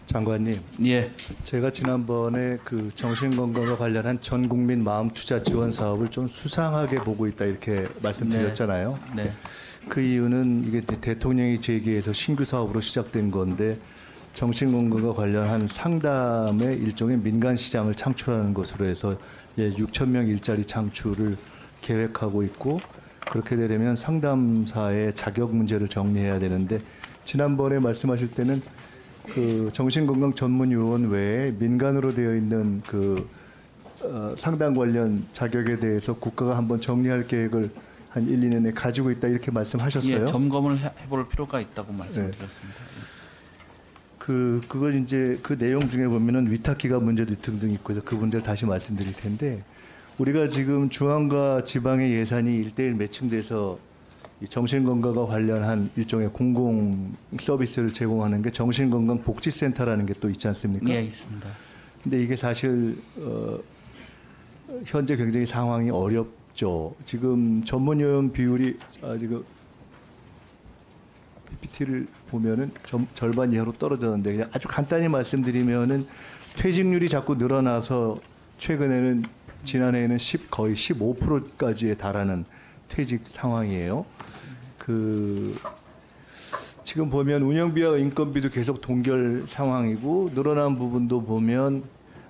장관님, 예, 제가 지난번에 그 정신건강과 관련한 전국민 마음투자 지원 사업을 좀 수상하게 보고 있다 이렇게 말씀드렸잖아요. 네, 그 이유는 이게 대통령이 제기해서 신규 사업으로 시작된 건데 정신건강과 관련한 상담의 일종의 민간 시장을 창출하는 것으로 해서 6천 명 일자리 창출을 계획하고 있고, 그렇게 되려면 상담사의 자격 문제를 정리해야 되는데, 지난번에 말씀하실 때는 그 정신건강 전문요원 외에 민간으로 되어 있는 그 상담 관련 자격에 대해서 국가가 한번 정리할 계획을 한 1, 2년에 가지고 있다 이렇게 말씀하셨어요. 예, 점검을 해볼 필요가 있다고 말씀드렸습니다. 그거 이제 그 내용 중에 보면은 위탁기관 문제도 등등 있고 해서 그 문제를 다시 말씀드릴 텐데, 우리가 지금 중앙과 지방의 예산이 1대1 매칭돼서 이 정신건강과 관련한 일종의 공공 서비스를 제공하는 게 정신건강복지센터라는 게 또 있지 않습니까? 예, 있습니다. 근데 이게 사실 현재 굉장히 상황이 어렵죠. 지금 전문요원 비율이 지금 PPT를 보면은 절반 이하로 떨어졌는데, 그냥 아주 간단히 말씀드리면은 퇴직률이 자꾸 늘어나서 최근에는 지난해에는 거의 15%까지에 달하는 퇴직 상황이에요. 지금 보면 운영비와 인건비도 계속 동결 상황이고, 늘어난 부분도 보면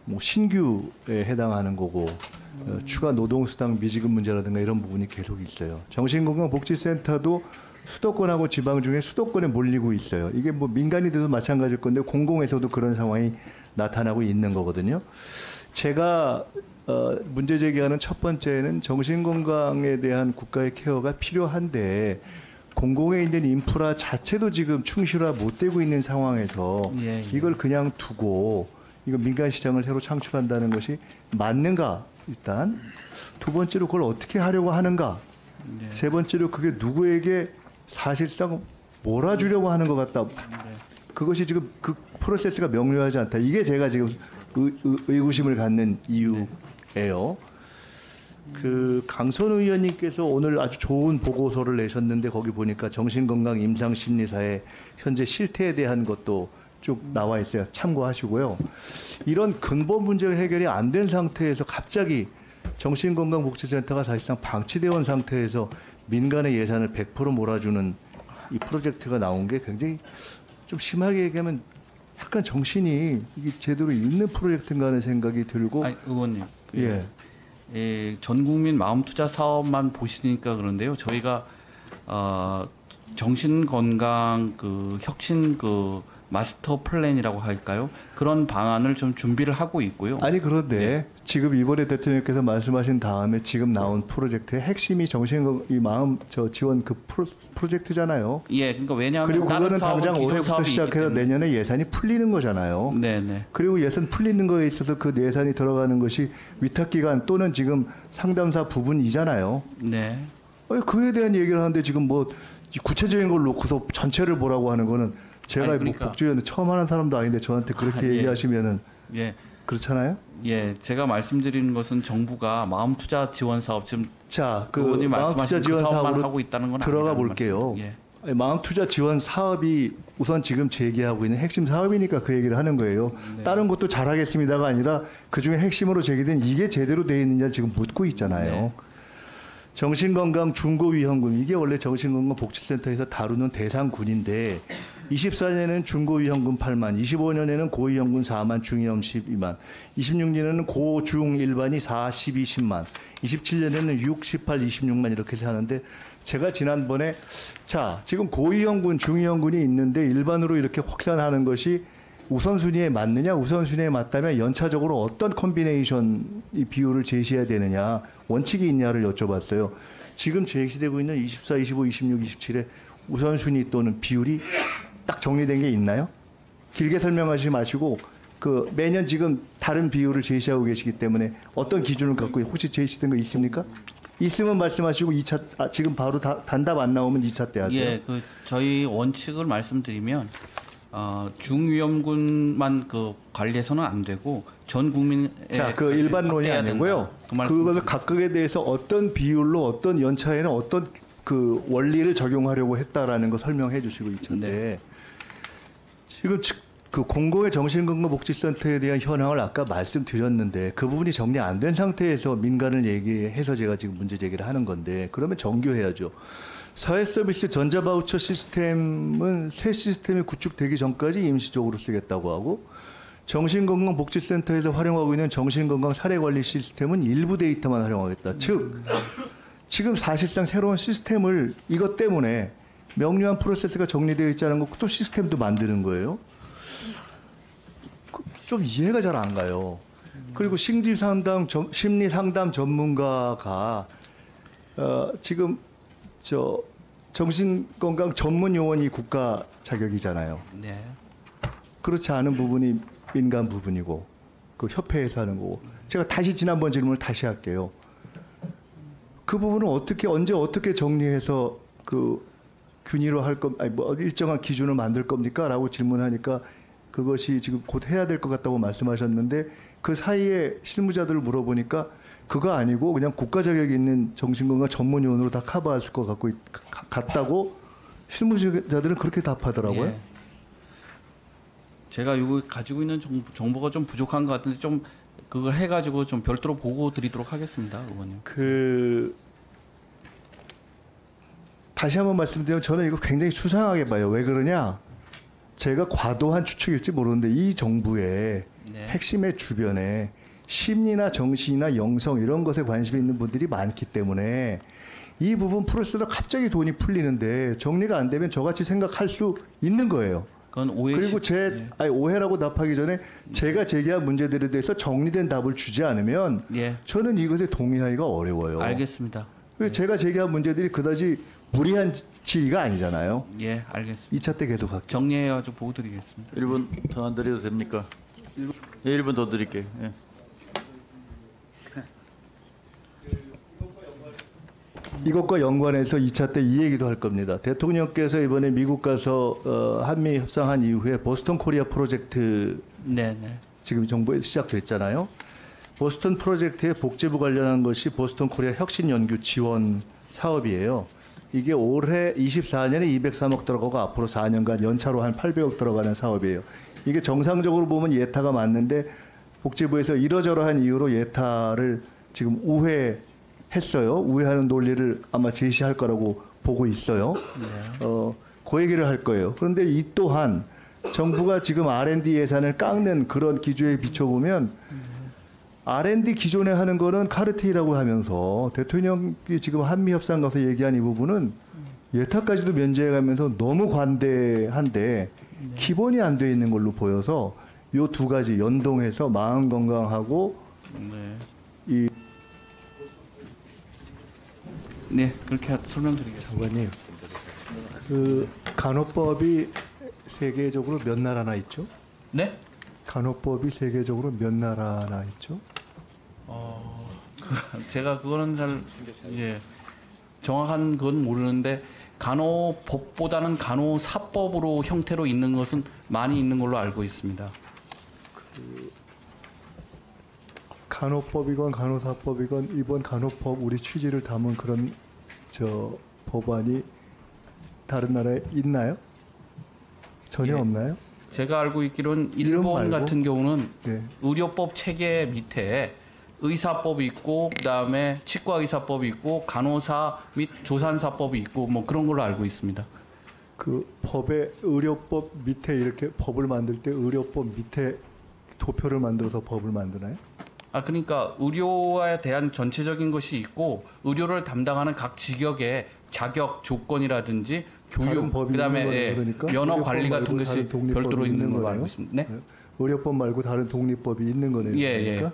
뭐 신규에 해당하는 거고, 추가 노동수당 미지급 문제라든가 이런 부분이 계속 있어요. 정신건강복지센터도 수도권하고 지방 중에 수도권에 몰리고 있어요. 이게 뭐 민간이들도 마찬가지일 건데 공공에서도 그런 상황이 나타나고 있는 거거든요. 제가 문제 제기하는 첫 번째는 정신건강에 대한 국가의 케어가 필요한데, 공공에 있는 인프라 자체도 지금 충실화 못 되고 있는 상황에서 이걸 그냥 두고 이거 민간 시장을 새로 창출한다는 것이 맞는가, 일단. 두 번째로 그걸 어떻게 하려고 하는가. 세 번째로 그게 누구에게 사실상 몰아주려고 하는 것 같다. 그것이 지금 그 프로세스가 명료하지 않다. 이게 제가 지금 의구심을 갖는 이유예요. 그 강선 의원님께서 오늘 아주 좋은 보고서를 내셨는데, 거기 보니까 정신건강 임상심리사의 현재 실태에 대한 것도 쭉 나와 있어요. 참고하시고요. 이런 근본 문제가 해결이 안 된 상태에서 갑자기 정신건강복지센터가 사실상 방치되어 온 상태에서 민간의 예산을 100% 몰아주는 이 프로젝트가 나온 게 굉장히 좀 심하게 얘기하면 약간 정신이 이게 제대로 있는 프로젝트인가 하는 생각이 들고. 아니, 의원님. 예. 전국민 마음투자 사업만 보시니까 그런데요. 저희가 정신건강 혁신 마스터 플랜이라고 할까요? 그런 방안을 좀 준비를 하고 있고요. 아니 그런데 지금 이번에 대통령께서 말씀하신 다음에 지금 나온 프로젝트의 핵심이 마음 지원 프로젝트잖아요. 예, 그러니까 왜냐하면 그리고 그거는 당장 올해부터 시작해서 내년에 예산이 풀리는 거잖아요. 네네. 그리고 예산 풀리는 거에 있어서 그 예산이 들어가는 것이 위탁기관 또는 지금 상담사 부분이잖아요. 네. 그에 대한 얘기를 하는데 지금 뭐 구체적인 걸 놓고서 전체를 보라고 하는 거는, 제가 그러니까, 뭐 복지위원회 처음 하는 사람도 아닌데 저한테 그렇게 얘기하시면은 그렇잖아요. 예, 제가 말씀드리는 것은 정부가 마음투자 지원 사업 지금 의원님 마음투자 지원 사업만 하고 있다는 건 들어가 볼게요. 마음투자 지원 사업이 우선 지금 제기하고 있는 핵심 사업이니까 그 얘기를 하는 거예요. 다른 것도 잘하겠습니다가 아니라 그 중에 핵심으로 제기된 이게 제대로 돼 있느냐 지금 묻고 있잖아요. 정신건강 중고위험군, 이게 원래 정신건강복지센터에서 다루는 대상군인데, 24년에는 중고위험군 8만, 25년에는 고위험군 4만, 중위험 12만, 26년에는 고, 중, 일반이 4, 12, 10만, 27년에는 6, 18, 26만 이렇게 하는데, 제가 지난번에 지금 고위험군, 중위험군이 있는데 일반으로 이렇게 확산하는 것이 우선순위에 맞느냐, 우선순위에 맞다면 연차적으로 어떤 컨비네이션 이 비율을 제시해야 되느냐, 원칙이 있냐를 여쭤봤어요. 지금 제시되고 있는 24, 25, 26, 27의 우선순위 또는 비율이 딱 정리된 게 있나요? 길게 설명하지 마시고 매년 지금 다른 비율을 제시하고 계시기 때문에 어떤 기준을 갖고 혹시 제시된 거 있습니까? 있으면 말씀하시고 지금 바로 단답 안 나오면 2차 때 하세요. 예, 저희 원칙을 말씀드리면 중위험군만 관리해서는 안 되고 전 국민에 그 일반론이 아니고요. 그것을 각각에 대해서 어떤 비율로 어떤 연차에는 어떤 그 원리를 적용하려고 했다라는 거 설명해 주시고 있던데, 지금 그 공공의 정신건강복지센터에 대한 현황을 아까 말씀드렸는데 그 부분이 정리 안 된 상태에서 민간을 얘기해서 제가 지금 문제 제기를 하는 건데 그러면 정교해야죠. 사회서비스 전자바우처 시스템은 새 시스템이 구축되기 전까지 임시적으로 쓰겠다고 하고 정신건강복지센터에서 활용하고 있는 정신건강 사례관리 시스템은 일부 데이터만 활용하겠다. 즉 지금 사실상 새로운 시스템을 이것 때문에 명료한 프로세스가 정리되어 있지 않은 것도 시스템도 만드는 거예요. 좀 이해가 잘 안 가요. 그리고 심리상담 전문가가 지금 정신건강 전문 요원이 국가 자격이잖아요. 네. 그렇지 않은 부분이 민간 부분이고 그 협회에서 하는 거고. 제가 다시 지난번 질문을 다시 할게요. 그 부분은 언제 어떻게 정리해서 그 균일화 뭐 일정한 기준을 만들 겁니까?라고 질문하니까 그것이 지금 곧 해야 될 것 같다고 말씀하셨는데 그 사이에 실무자들을 물어보니까 그거 아니고 그냥 국가 자격이 있는 정신건강 전문 요원으로 다 커버할 것 같다고 실무자들은 그렇게 답하더라고요. 예. 제가 이거 가지고 있는 정보가 좀 부족한 것 같은데 좀 그걸 해가지고 좀 별도로 보고 드리도록 하겠습니다, 의원님. 다시 한번 말씀드리면 저는 이거 굉장히 수상하게 봐요. 왜 그러냐? 제가 과도한 추측일지 모르는데 이 정부의 네. 핵심의 주변에 심리나 정신이나 영성 이런 것에 관심이 있는 분들이 많기 때문에 이 부분 프로세스로 갑자기 돈이 풀리는데 정리가 안 되면 저같이 생각할 수 있는 거예요. 그건 오해. 그리고 오해라고 답하기 전에 제가 제기한 문제들에 대해서 정리된 답을 주지 않으면 예. 저는 이것에 동의하기가 어려워요. 알겠습니다. 제가 제기한 문제들이 그다지 무리한 질의가 아니잖아요. 예, 알겠습니다. 2차 때 계속 할게요. 정리해가지고 보고 드리겠습니다. 1분 더 안 드려도 됩니까? 예, 1분 더 드릴게요. 예. 이것과 연관해서 2차 때 이 얘기도 할 겁니다. 대통령께서 이번에 미국 가서 한미 협상한 이후에 보스턴 코리아 프로젝트 네. 지금 정부에 시작됐잖아요. 보스턴 프로젝트의 복지부 관련한 것이 보스턴 코리아 혁신 연구 지원 사업이에요. 이게 올해 24년에 203억 들어가고 앞으로 4년간 연차로 한 800억 들어가는 사업이에요. 이게 정상적으로 보면 예타가 맞는데 복지부에서 이러저러한 이유로 예타를 지금 우회했어요. 우회하는 논리를 아마 제시할 거라고 보고 있어요. 그 얘기를 할 거예요. 그런데 이 또한 정부가 지금 R&D 예산을 깎는 그런 기조에 비춰보면 R&D 기존에 하는 거는 카르텔이라고 하면서 대통령이 지금 한미 협상 가서 얘기한 이 부분은 예타까지도 면제해가면서 너무 관대한데 기본이 안 돼 있는 걸로 보여서 요 두 가지 연동해서 마음 건강하고 네, 그렇게 설명드리겠습니다. 장관님, 그 간호법이 세계적으로 몇 나라나 있죠? 네? 간호법이 세계적으로 몇 나라나 있죠? 제가 그거는 잘 정확한 건 모르는데 간호법보다는 간호사법으로 형태로 있는 것은 많이 있는 걸로 알고 있습니다. 간호법이건 간호사법이건 이번 간호법 우리 취지를 담은 그런 법안이 다른 나라에 있나요? 전혀 예. 없나요? 제가 알고 있기로는 이름 일본 말고? 같은 경우는 예. 의료법 체계 밑에 의사법이 있고 그다음에 치과 의사법이 있고 간호사 및 조산사법이 있고 뭐 그런 걸로 알고 있습니다. 그 법의 의료법 밑에 이렇게 법을 만들 때 의료법 밑에 도표를 만들어서 법을 만드나요? 그러니까 의료에 대한 전체적인 것이 있고 의료를 담당하는 각 직역의 자격 조건이라든지 다른 교육 법이 그다음에 있는 거네요, 그러니까? 면허 의료법 관리 같은 말고 것이 다른 독립법이 별도로 있는 있는 걸로 거네요? 알고 있습니다. 네? 의료법 말고 다른 독립법이 있는 거네요. 예, 그러니까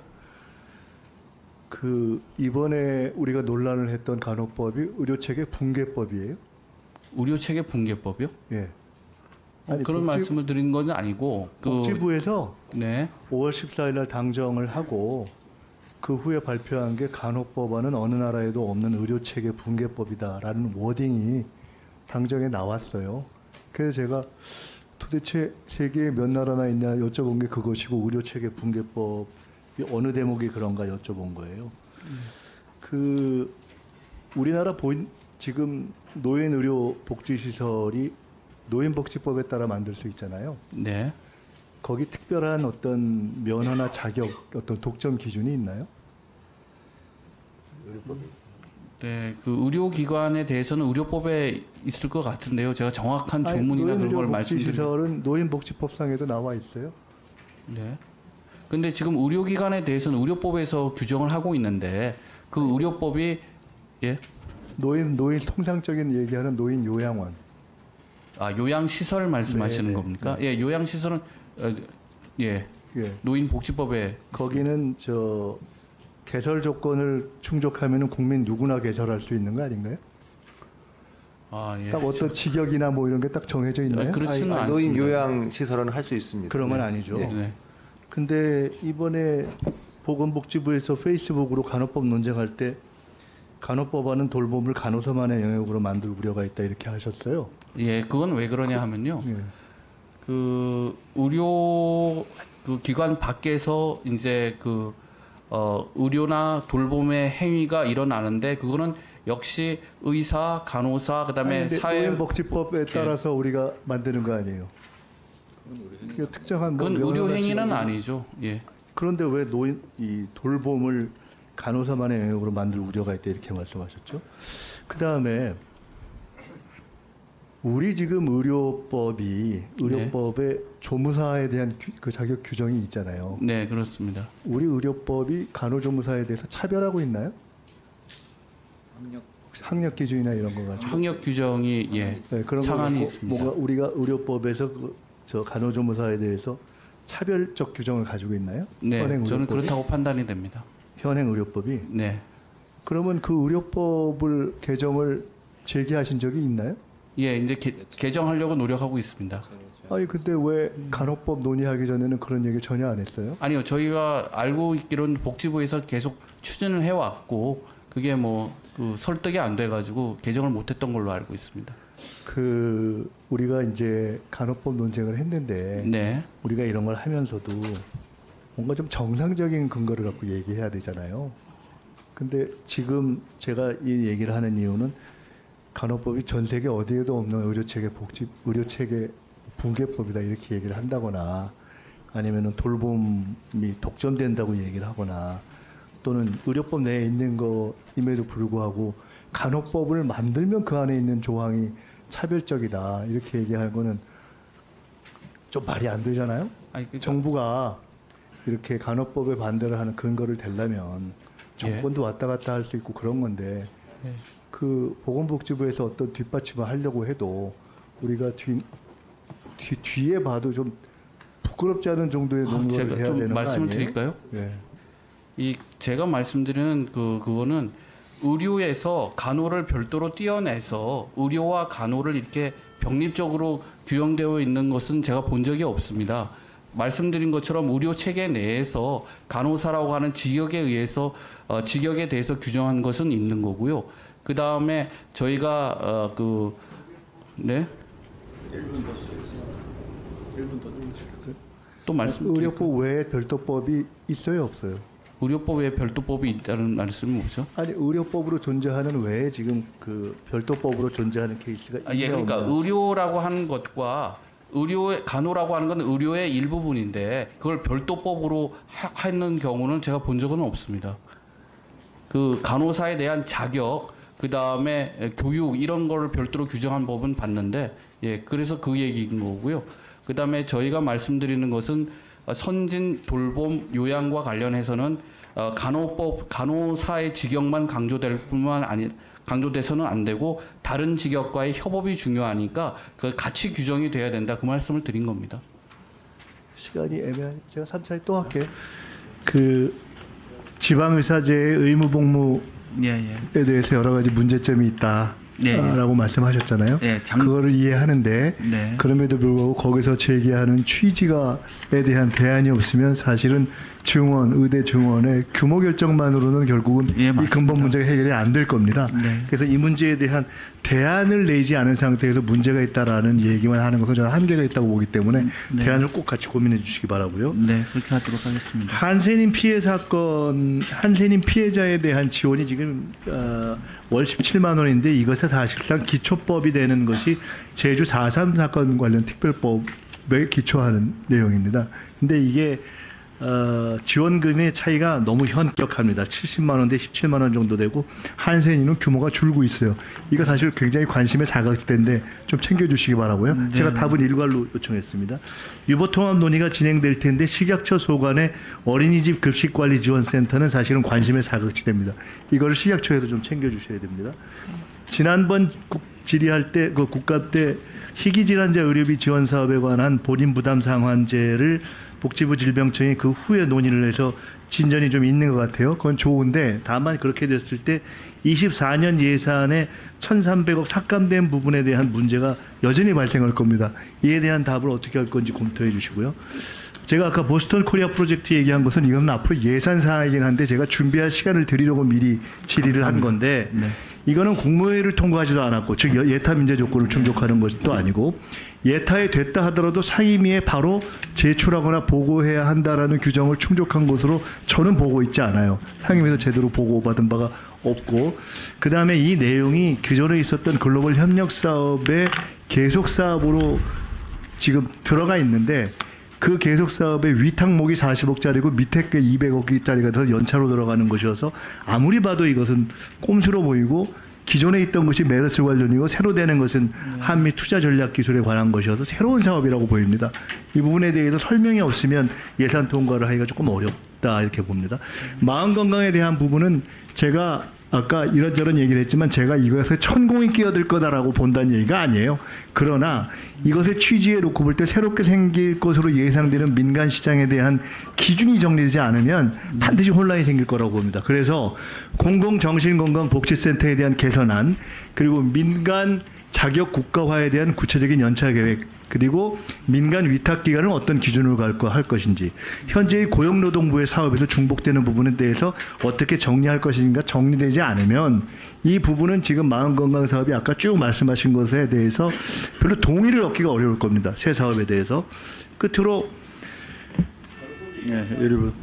그 이번에 우리가 논란을 했던 간호법이 의료체계 붕괴법이에요? 의료 체계 붕괴법이요? 예. 그런 말씀을 드린 건 아니고 복지부에서 네. 5월 14일 날 당정을 하고 그 후에 발표한 게 간호법안은 어느 나라에도 없는 의료체계 붕괴법이다라는 워딩이 당정에 나왔어요. 그래서 제가 도대체 세계에 몇 나라나 있냐 여쭤본 게 그것이고 의료체계 붕괴법이 어느 대목이 그런가 여쭤본 거예요. 그 우리나라 지금 노인의료복지시설이 노인복지법에 따라 만들 수 있잖아요. 네. 거기 특별한 어떤 면허나 자격, 어떤 독점 기준이 있나요? 네, 그 의료기관에 대해서는 의료법에 있을 것 같은데요. 제가 정확한 조문이나 그런 걸 말씀드리면. 노인복지시설은 노인복지법상에도 나와 있어요. 네. 근데 지금 의료기관에 대해서는 의료법에서 규정을 하고 있는데 그 의료법이 예? 노인 통상적인 얘기하는 노인 요양원. 요양시설 말씀하시는 네, 네, 겁니까? 예, 요양시설은 예, 예. 노인복지법에 거기는 저 개설 조건을 충족하면은 국민 누구나 개설할 수 있는 거 아닌가요? 예. 딱 어떤 직역이나 뭐 이런 게 딱 정해져 있나요? 그렇지는 않습니다. 노인 요양 시설은 할 수 있습니다. 그런 건 아니죠. 네. 근데 이번에 보건복지부에서 페이스북으로 간호법 논쟁할 때 간호법안은 돌봄을 간호사만의 영역으로 만들 우려가 있다 이렇게 하셨어요. 예, 그건 왜 그러냐 하면요. 예. 그 의료 그 기관 밖에서 이제 의료나 돌봄의 행위가 일어나는데 그거는 역시 의사, 간호사, 그다음에 사회 노인복지법에 따라서 우리가 만드는 거 아니에요? 그 특정한 뭐 그건 의료 명예나 행위는 직업이- 아니죠. 예. 그런데 왜 이 돌봄을 간호사만의 영역으로 만들 우려가 있다 이렇게 말씀하셨죠? 그 다음에 우리 지금 의료법에 조무사에 대한 그 자격 규정이 있잖아요. 네, 그렇습니다. 우리 의료법이 간호조무사에 대해서 차별하고 있나요? 학력 기준이나 이런 거 가지고. 학력 규정이 네, 그런 상한이 거 있습니다. 뭔가 우리가 의료법에서 저 간호조무사에 대해서 차별적 규정을 가지고 있나요? 네, 현행 저는 의료법이? 그렇다고 판단이 됩니다. 현행 의료법이. 네. 그러면 그 의료법을 개정을 제기하신 적이 있나요? 예, 이제 개정하려고 노력하고 있습니다. 아니 근데 왜 간호법 논의하기 전에는 그런 얘기 전혀 안 했어요? 아니요, 저희가 알고 있기로는 복지부에서 계속 추진을 해왔고 그게 설득이 안 돼가지고 개정을 못했던 걸로 알고 있습니다. 그 우리가 이제 간호법 논쟁을 했는데 네, 우리가 이런 걸 하면서도 뭔가 좀 정상적인 근거를 갖고 얘기해야 되잖아요. 근데 지금 제가 이 얘기를 하는 이유는 간호법이 전 세계 어디에도 없는 의료체계 붕괴법이다 이렇게 얘기를 한다거나 아니면은 돌봄이 독점된다고 얘기를 하거나 또는 의료법 내에 있는 거임에도 불구하고 간호법을 만들면 그 안에 있는 조항이 차별적이다 이렇게 얘기하는 거는 좀 말이 안 되잖아요. 아니, 그러니까 정부가 이렇게 간호법에 반대를 하는 근거를 대려면 정권도 왔다 갔다 할 수 있고 그런 건데 예. 그 보건복지부에서 어떤 뒷받침을 하려고 해도 우리가 뒤에 봐도 좀 부끄럽지 않은 정도의 논의를 제가 해야 좀 되는 거 말씀을 아니에요? 드릴까요? 예. 제가 말씀드리는 그거는 의료에서 간호를 별도로 떼어내서 의료와 간호를 이렇게 병립적으로 규정되어 있는 것은 제가 본 적이 없습니다. 말씀드린 것처럼 의료 체계 내에서 간호사라고 하는 직역에 의해서 직역에 대해서 규정한 것은 있는 거고요. 그 다음에 저희가 네? 또 말씀 의료법 외에 별도법이 있어요, 없어요? 의료법에 별도법이 있다는 말씀이 뭐죠? 아니 의료법으로 존재하는 외에 지금 그 별도법으로 존재하는 케이스가 예, 그러니까 없나요? 의료라고 하는 것과 의료의 간호라고 하는 건 의료의 일부분인데 그걸 별도법으로 하는 경우는 제가 본 적은 없습니다. 그 간호사에 대한 자격, 그 다음에 교육 이런 거를 별도로 규정한 법은 봤는데, 예, 그래서 그 얘기인 거고요. 그 다음에 저희가 말씀드리는 것은 선진 돌봄 요양과 관련해서는 간호사의 직역만 강조될 뿐만 아니 강조돼서는 안 되고 다른 직역과의 협업이 중요하니까 그 같이 규정이 돼야 된다 그 말씀을 드린 겁니다. 시간이 애매하니 제가 3차에 또 할게요. 그 지방의사제의 의무복무에 예. 대해서 여러 가지 문제점이 있다라고 네. 말씀하셨잖아요. 네, 그거를 이해하는데 네. 그럼에도 불구하고 거기서 제기하는 취지에 대한 대안이 없으면 사실은 의대 증원의 규모 결정만으로는 결국은 예, 이 맞습니다. 근본 문제가 해결이 안 될 겁니다. 네. 그래서 이 문제에 대한 대안을 내지 않은 상태에서 문제가 있다라는 얘기만 하는 것은 저는 한계가 있다고 보기 때문에 네. 대안을 꼭 같이 고민해 주시기 바라고요. 네, 그렇게 하도록 하겠습니다. 한센인 피해 사건, 한센인 피해자에 대한 지원이 지금 월 17만 원인데 이것은 사실상 기초법이 되는 것이 제주 4.3 사건 관련 특별법 기초하는 내용입니다. 근데 이게 지원금의 차이가 너무 현격합니다. 70만 원 대 17만 원 정도 되고 한센이는 규모가 줄고 있어요. 이거 사실 굉장히 관심의 사각지대인데 좀 챙겨주시기 바라고요. 제가 답은 일괄로 요청했습니다. 유보통합 논의가 진행될 텐데 식약처 소관의 어린이집 급식관리지원센터는 사실은 관심의 사각지대입니다. 이거를 식약처에도 좀 챙겨주셔야 됩니다. 지난번 질의할 때 그 국가 때 희귀질환자 의료비 지원 사업에 관한 본인 부담 상환제를 복지부 질병청이 그 후에 논의를 해서 진전이 좀 있는 것 같아요. 그건 좋은데 다만 그렇게 됐을 때 24년 예산에 1,300억 삭감된 부분에 대한 문제가 여전히 발생할 겁니다. 이에 대한 답을 어떻게 할 건지 검토해 주시고요. 제가 아까 보스턴 코리아 프로젝트 얘기한 것은 이건 앞으로 예산 사항이긴 한데 제가 준비할 시간을 드리려고 미리 질의를 한 건데 이거는 국무회의를 통과하지도 않았고 즉 예타 민제 조건을 충족하는 것도 아니고 예타에 됐다 하더라도 상임위에 바로 제출하거나 보고해야 한다라는 규정을 충족한 것으로 저는 보고 있지 않아요. 상임위에서 제대로 보고받은 바가 없고 그다음에 이 내용이 그전에 있었던 글로벌 협력 사업의 계속 사업으로 지금 들어가 있는데 그 계속 사업의 위탁목이 40억짜리고 밑에 게 200억짜리가 더 연차로 들어가는 것이어서 아무리 봐도 이것은 꼼수로 보이고 기존에 있던 것이 메르스 관련이고 새로 되는 것은 한미 투자 전략 기술에 관한 것이어서 새로운 사업이라고 보입니다. 이 부분에 대해서 설명이 없으면 예산 통과를 하기가 조금 어렵다 이렇게 봅니다. 마음 건강에 대한 부분은 제가 아까 이런저런 얘기를 했지만 제가 이것에 천공이 끼어들 거다라고 본다는 얘기가 아니에요. 그러나 이것의 취지에 놓고 볼 때 새롭게 생길 것으로 예상되는 민간 시장에 대한 기준이 정리되지 않으면 반드시 혼란이 생길 거라고 봅니다. 그래서 공공정신건강복지센터에 대한 개선안 그리고 민간 자격 국가화에 대한 구체적인 연차 계획 그리고 민간 위탁 기관은 어떤 기준으로 할 것인지 현재의 고용노동부의 사업에서 중복되는 부분에 대해서 어떻게 정리할 것인가 정리되지 않으면 이 부분은 지금 마음건강 사업이 아까 쭉 말씀하신 것에 대해서 별로 동의를 얻기가 어려울 겁니다. 새 사업에 대해서. 끝으로 여러분.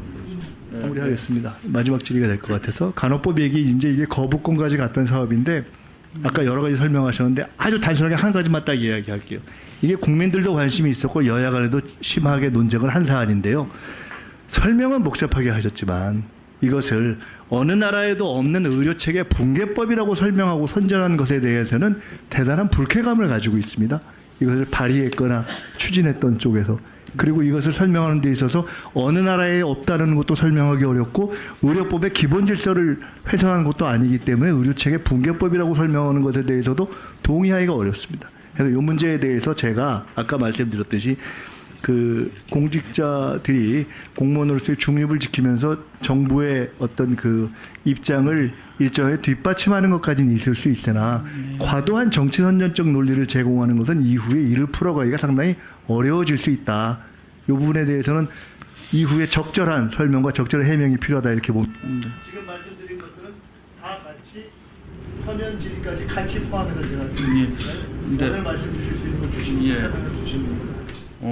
마무리하겠습니다. 마지막 질의가 될 것 같아서 간호법 얘기 이제 이게 거부권까지 갔던 사업인데 아까 여러 가지 설명하셨는데 아주 단순하게 한 가지만 딱 이야기할게요. 이게 국민들도 관심이 있었고 여야 간에도 심하게 논쟁을 한 사안인데요. 설명은 복잡하게 하셨지만 이것을 어느 나라에도 없는 의료체계 붕괴법이라고 설명하고 선전한 것에 대해서는 대단한 불쾌감을 가지고 있습니다. 이것을 발의했거나 추진했던 쪽에서. 그리고 이것을 설명하는 데 있어서 어느 나라에 없다는 것도 설명하기 어렵고 의료법의 기본 질서를 훼손하는 것도 아니기 때문에 의료체계 붕괴법이라고 설명하는 것에 대해서도 동의하기가 어렵습니다. 그래서 이 문제에 대해서 제가 아까 말씀드렸듯이 그 공직자들이 공무원으로서의 중립을 지키면서 정부의 어떤 그 입장을 일정하게 뒷받침하는 것까지는 있을 수 있으나 과도한 정치 선전적 논리를 제공하는 것은 이후에 이를 풀어가기가 상당히 어려워질 수 있다. 이 부분에 대해서는 이후에 적절한 설명과 적절한 해명이 필요하다 이렇게 봅니다. 지금 말씀드린 것들은 다 같이 서면 질의까지 같이 포함해서 제가 오늘 말씀 주실 수 있는 거 주시면 됩니다.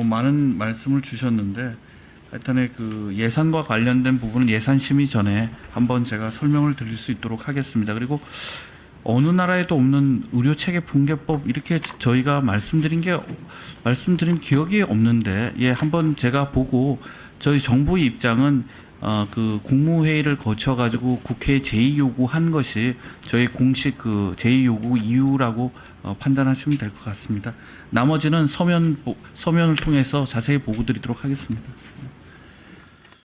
많은 말씀을 주셨는데 하여튼에 그 예산과 관련된 부분은 예산 심의 전에 한번 제가 설명을 드릴 수 있도록 하겠습니다. 그리고 어느 나라에도 없는 의료체계 붕괴법 이렇게 저희가 말씀드린 기억이 없는데 한번 제가 보고 저희 정부의 입장은 그 국무회의를 거쳐 가지고 국회에 제의 요구한 것이 저희 공식 그 제의 요구 이유라고 판단하시면 될 것 같습니다. 나머지는 서면을 통해서 자세히 보고 드리도록 하겠습니다.